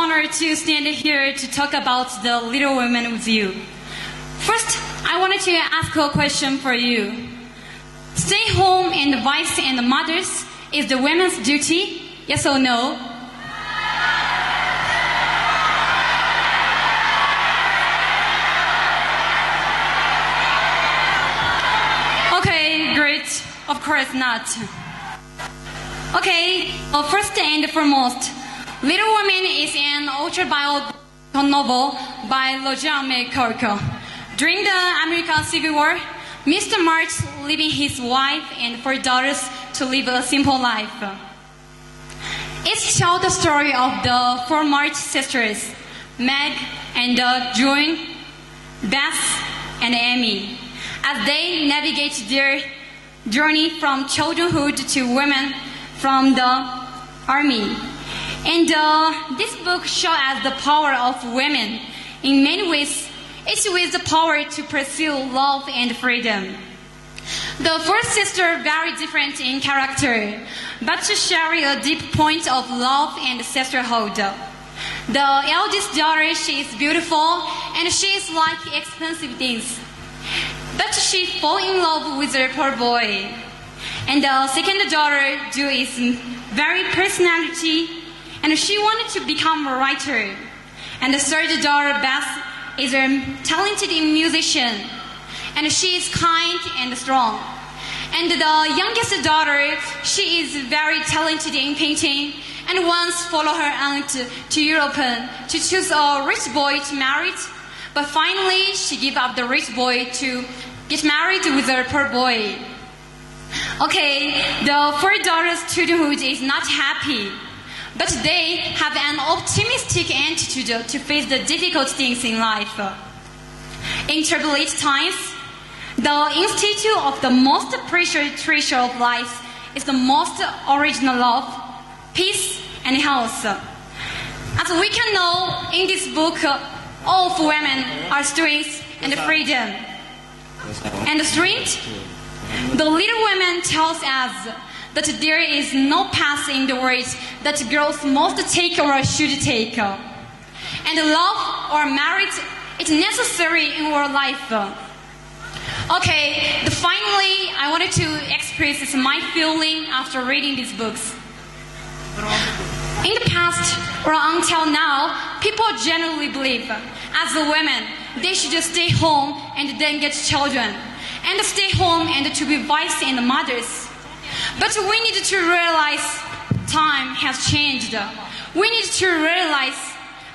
honor to stand here to talk about the Little Women with you. First, I wanted to ask a question for you. Stay home and wives and mothers is the women's duty? Yes or no? Okay, great. Of course not. Okay, first and foremost, Little Women is an autobiographical novel by Lojame Korko. During the American Civil War, Mr. March leaving his wife and 4 daughters to live a simple life. It tells the story of the 4 March sisters, Meg and Joan, Beth and Amy, as they navigate their journey from childhood to women from the army. And this book shows us the power of women. In many ways, it's with the power to pursue love and freedom. The 4 sisters are very different in character, but share a deep point of love and sisterhood. The eldest daughter, she is beautiful and she is like expensive things, but she falls in love with her poor boy. And the second daughter, Ju, is very personality, and she wanted to become a writer. And the third daughter, Beth, is a talented musician, and she is kind and strong. And the youngest daughter, she is very talented in painting, and once followed her aunt to Europe to choose a rich boy to marry. But finally, she gave up the rich boy to get married with her poor boy. Okay, the 4 daughters' childhood is not happy, but they have an optimistic attitude to face the difficult things in life. In turbulent times, the institute of the most precious treasure of life is the most original love, peace, and health. As we can know in this book, all of women are strength and freedom. And strength, the Little Women tells us that there is no path in the world that girls must take or should take. And love or marriage is necessary in our life. Okay, finally, I wanted to express my feeling after reading these books. In the past, or until now, people generally believe, as a women, they should just stay home and then get children, and stay home and to be wives and mothers. But we need to realize time has changed. We need to realize,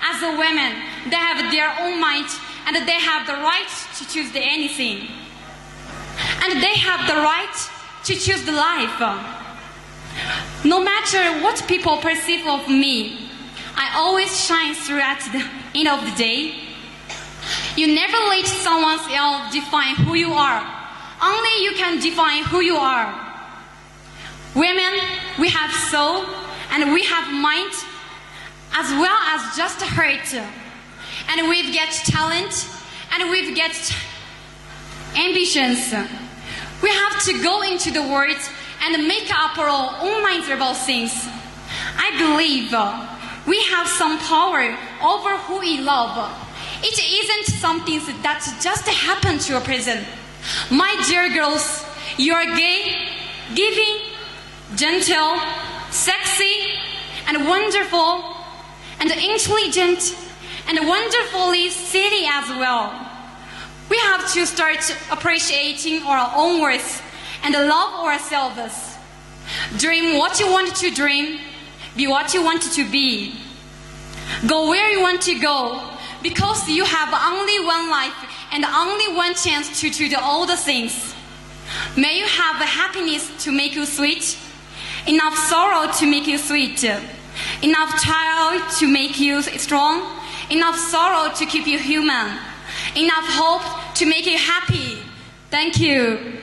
as a women, they have their own mind and they have the right to choose anything. And they have the right to choose the life. No matter what people perceive of me, I always shine through at the end of the day. You never let someone else define who you are. Only you can define who you are. Women, we have soul and we have mind as well as just heart. And we've got talent and we've got ambitions. We have to go into the world and make up our own minds about things. I believe we have some power over who we love. It isn't something that just happened to a person. My dear girls, you are gay, giving, gentle, sexy, and wonderful, and intelligent, and wonderfully silly as well. We have to start appreciating our own worth and love ourselves. Dream what you want to dream, be what you want to be. Go where you want to go, because you have only one life and only one chance to do all the things. May you have happiness to make you sweet, enough sorrow to make you sweet, enough trial to make you strong, enough sorrow to keep you human, enough hope to make you happy. Thank you.